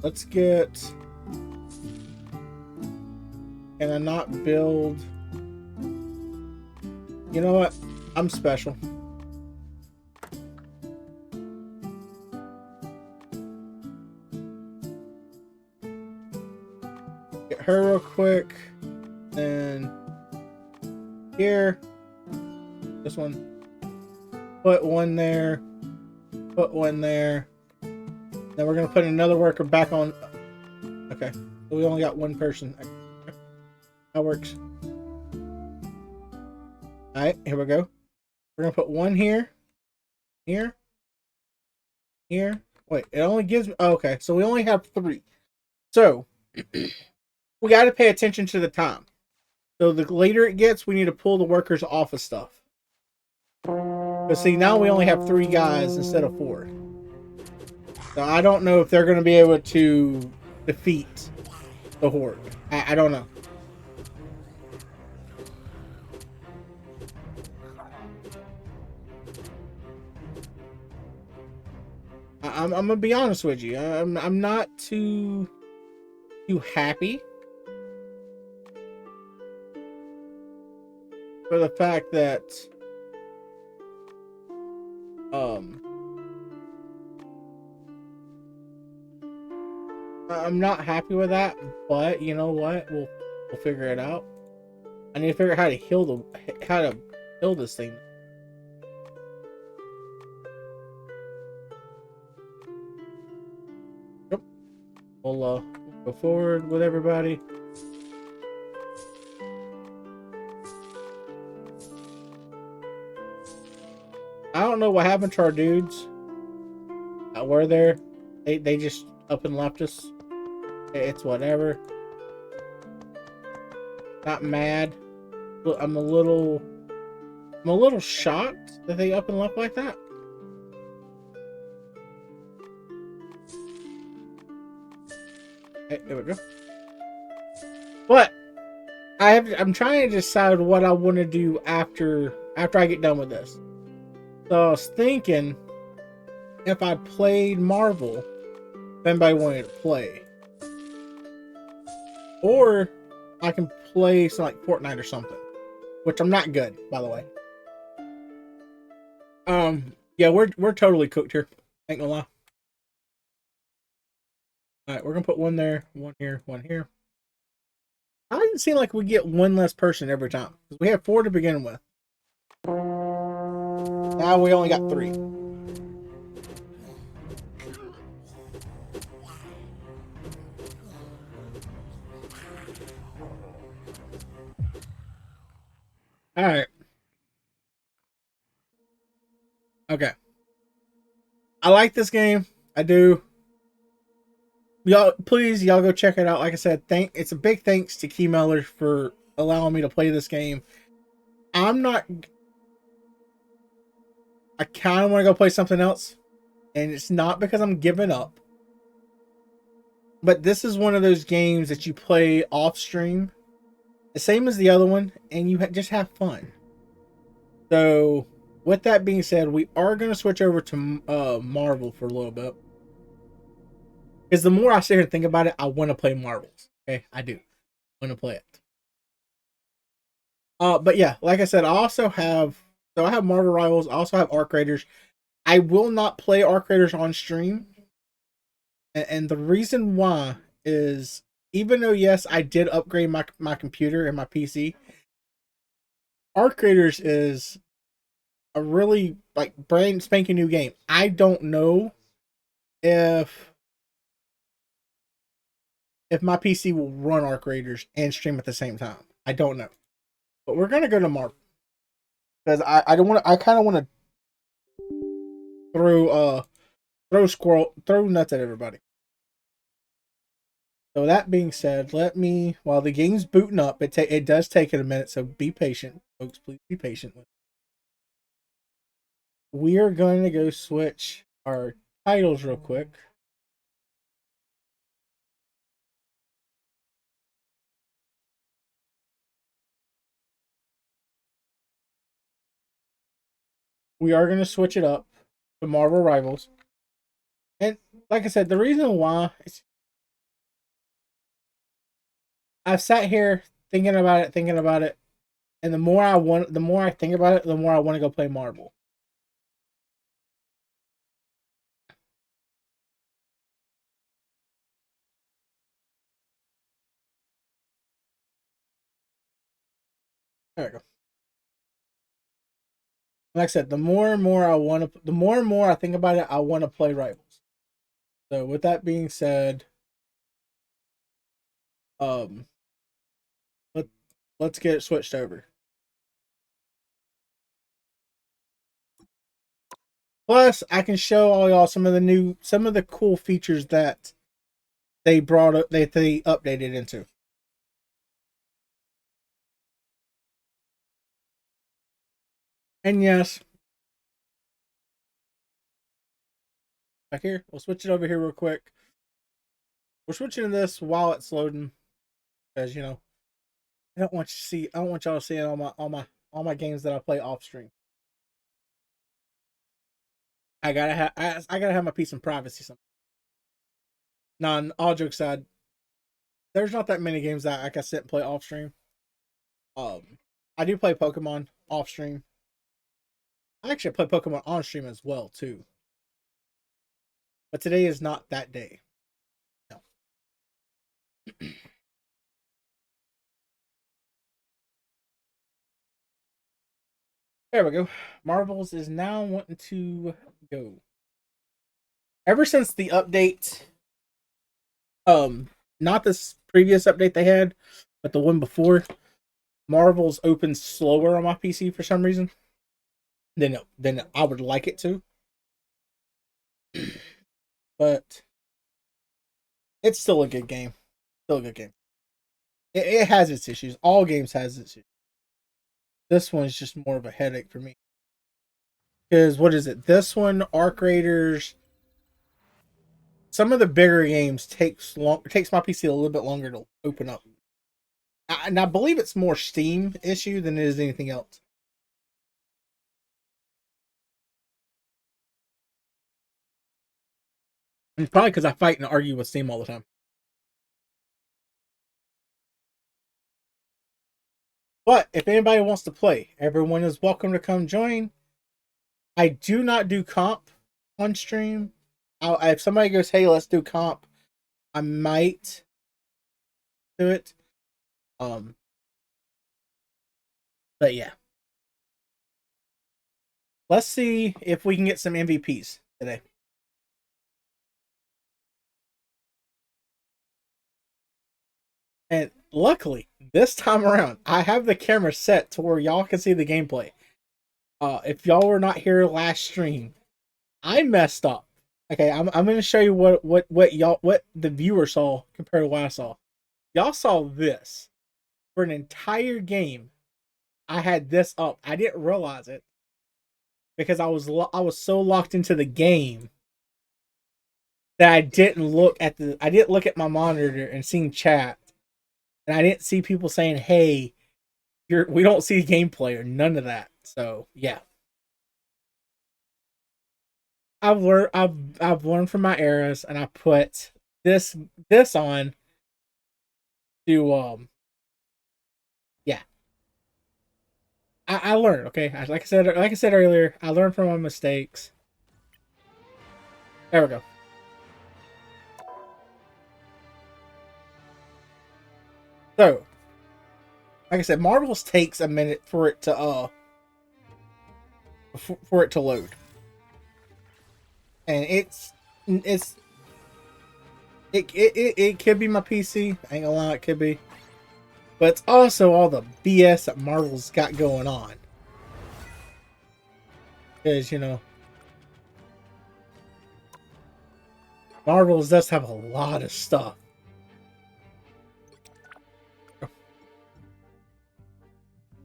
let's get... Can I not build... You know what? I'm special. Get her real quick. And here. This one. Put one there. Put one there. Then we're going to put another worker back on. Okay. So we only got one person. That works. Alright, here we go. We're going to put one here. Here. Here. Wait, it only gives me... Oh, okay, so we only have 3. So, we got to pay attention to the time. So the later it gets, we need to pull the workers off of stuff. But see, now we only have 3 guys instead of 4. So I don't know if they're going to be able to defeat the Horde. I don't know. I'm gonna be honest with you. I'm not too happy for the fact that I'm not happy with that. But you know what? We'll figure it out. I need to figure out how to heal this thing. We'll go forward with everybody. I don't know what happened to our dudes. Were there? They just up and left us. It's whatever. Not mad. I'm a little shocked that they up and left like that. There we go. But I'm trying to decide what I want to do after I get done with this. So I was thinking if I played Marvel, if anybody wanted to play, or I can play some like Fortnite or something, which I'm not good, by the way. Yeah, we're totally cooked here. Ain't gonna lie. Alright, we're gonna put one there, one here, one here. How does it seem like we get one less person every time? Because we have 4 to begin with. Now we only got 3. Alright. Okay. I like this game. I do. Y'all, please, y'all go check it out. Like I said, it's a big thanks to Keymailer for allowing me to play this game. I kind of want to go play something else, and it's not because I'm giving up, but this is one of those games that you play off stream, the same as the other one, and you just have fun. So, with that being said, we are going to switch over to Marvel for a little bit. Because the more I sit here and think about it, I want to play Marvels. Okay, I do. I want to play it. But yeah, like I said, I have Marvel Rivals. I also have Arc Raiders. I will not play Arc Raiders on stream. And the reason why is, even though, yes, I did upgrade my computer and my PC, Arc Raiders is a really, like, brand spanking new game. I don't know if my PC will run Arc Raiders and stream at the same time. I don't know. But we're gonna go to Marvel. Because I don't want to, I kinda wanna throw nuts at everybody. So that being said, while the game's booting up, it does take it a minute, so be patient, folks. Please be patient with it. We are going to go switch our titles real quick. We are going to switch it up to Marvel Rivals. And like I said, the reason why I've sat here thinking about it, and the more I think about it, the more I want to go play Marvel. There we go. Like I said, the more and more I think about it, I want to play Rivals. So with that being said, um, let let's get it switched over. Plus, I can show all y'all some of the cool features that they brought up, that they updated into. And yes, back here, we'll switch it over here real quick. We're switching to this while it's loading, because I don't want y'all seeing all my games that I play off stream. I gotta have my peace and privacy. Nah, all jokes aside, there's not that many games that I can sit and play off stream. I do play Pokemon off stream. I actually play Pokemon on stream as well too. But today is not that day. No. There we go. Marvels is now wanting to go. Ever since the update, not this previous update they had, but the one before, Marvels opens slower on my PC for some reason than I would like it to. But it's still a good game. Still a good game. It has its issues. All games has its issues. This one's just more of a headache for me. Because what is it? This one, Arc Raiders. Some of the bigger games takes my PC a little bit longer to open up. And I believe it's more Steam issue than it is anything else. And it's probably because I fight and argue with Steam all the time. But if anybody wants to play, everyone is welcome to come join. I do not do comp on stream. If somebody goes, "Hey, let's do comp," I might do it. Um, but yeah, let's see if we can get some MVPs today. And luckily, this time around, I have the camera set to where y'all can see the gameplay. If y'all were not here last stream, I messed up. Okay, I'm gonna show you what the viewer saw compared to what I saw. Y'all saw this for an entire game. I had this up. I didn't realize it because I was so locked into the game that I didn't look at my monitor and seen chat, and I didn't see people saying, "Hey, we don't see gameplay," or none of that. So yeah, I've learned from my errors, and I put this on to yeah. I learned, okay. Like I said earlier, I learned from my mistakes. There we go. So, like I said, Marvels takes a minute for it to for it to load, and it could be my PC. I ain't gonna lie, it could be, but it's also all the BS that Marvel's got going on. Because Marvels does have a lot of stuff.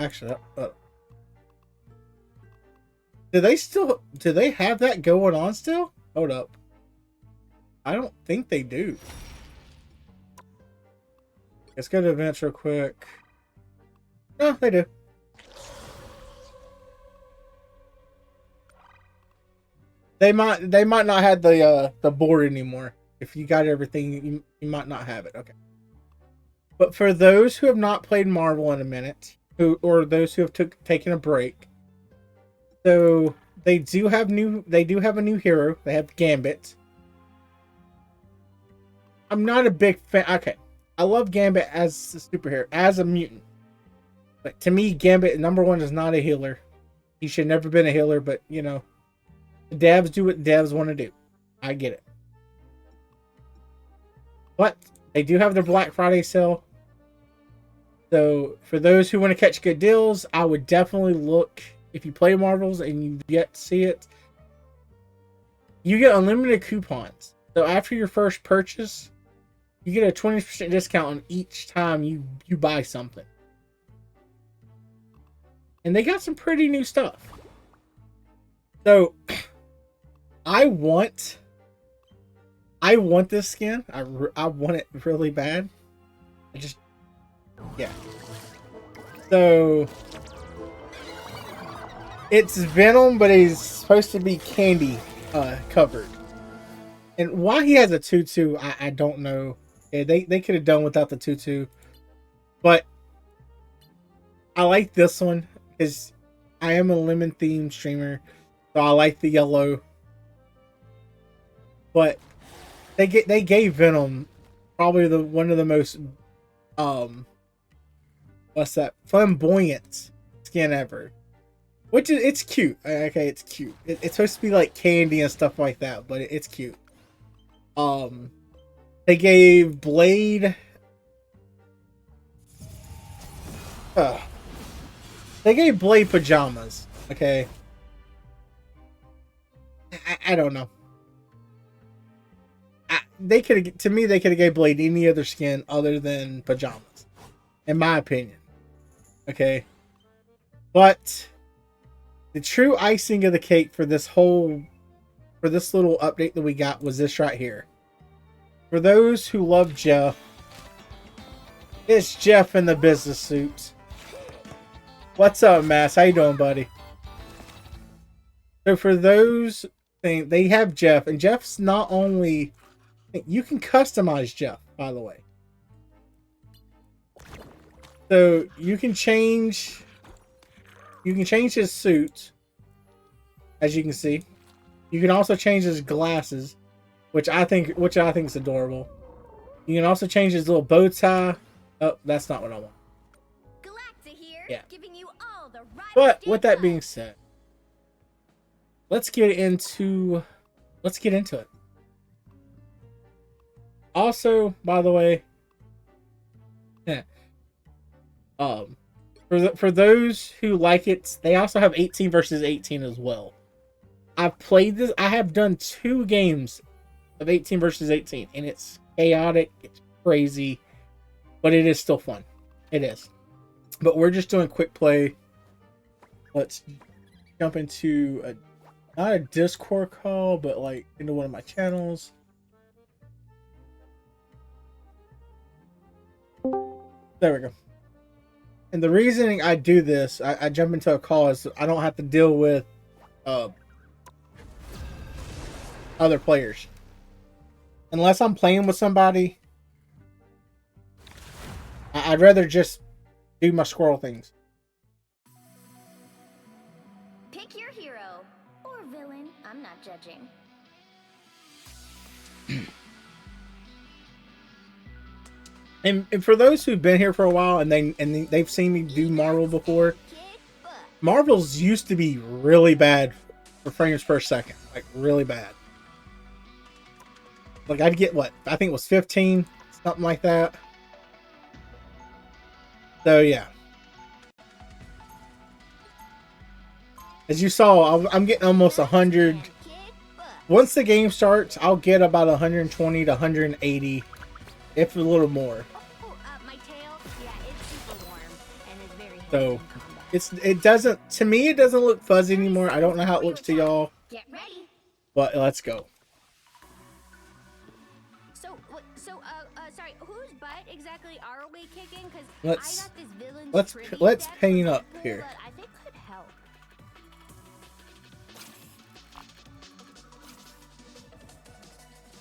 Actually, do they have that going on still? Hold up. I don't think they do. Let's go to events real quick. No, they do. They might not have the board anymore. If you got everything, you might not have it. Okay. But for those who have not played Marvel in a minute, or those who have taken a break, so they do have a new hero. They have Gambit. I'm not a big fan. Okay, I love Gambit as a superhero, as a mutant. But to me, Gambit #1 is not a healer. He should never been a healer. But you know, the devs do what devs want to do. I get it. But they do have their Black Friday sale. So for those who want to catch good deals, I would definitely look. If you play Marvels and you yet to see it, you get unlimited coupons. So after your first purchase, you get a 20% discount on each time you buy something. And they got some pretty new stuff. So I want this skin. I want it really bad. Yeah. So it's Venom, but he's supposed to be candy covered. And why he has a tutu, I don't know. Yeah, they could have done without the tutu. But I like this one because I am a lemon themed streamer. So I like the yellow. But they gave Venom probably one of the most what's that, flamboyant skin ever. Which is, it's cute. Okay, it's cute. It's supposed to be like candy and stuff like that, but it's cute. They gave Blade. They gave Blade pajamas. Okay. I don't know. They could have, to me, they could have gave Blade any other skin other than pajamas, in my opinion. Okay, but the true icing of the cake for this little update that we got was this right here. For those who love Jeff, it's Jeff in the business suit. What's up, Mass? How you doing, buddy? So for those things, they have Jeff, and Jeff's not only, you can customize Jeff, by the way. So you can change his suit, as you can see. You can also change his glasses, which I think is adorable. You can also change his little bow tie. Oh, that's not what I want. Here, yeah. Giving you all the right, but with that being said, let's get into it. Also, by the way, for those who like it, they also have 18 versus 18 as well. I've played this. I have done 2 games of 18 versus 18, and it's chaotic, it's crazy, but it is still fun. It is. But we're just doing quick play. Let's jump into not a Discord call, but like into one of my channels. There we go. And the reason I do this, I jump into a call, is I don't have to deal with other players. Unless I'm playing with somebody, I'd rather just do my squirrel things. Pick your hero or villain. I'm not judging. And for those who've been here for a while and they've seen me do Marvel before, Marvels used to be really bad for frames per second, like really bad. Like I'd get what I think it was 15, something like that. So yeah, as you saw, I'm getting almost 100. Once the game starts, I'll get about 120 to 180, if a little more. So it doesn't, to me, it doesn't look fuzzy anymore. I don't know how it looks to y'all, but let's go. Sorry, whose butt exactly are we kicking? Because let's paint up here. I think could help.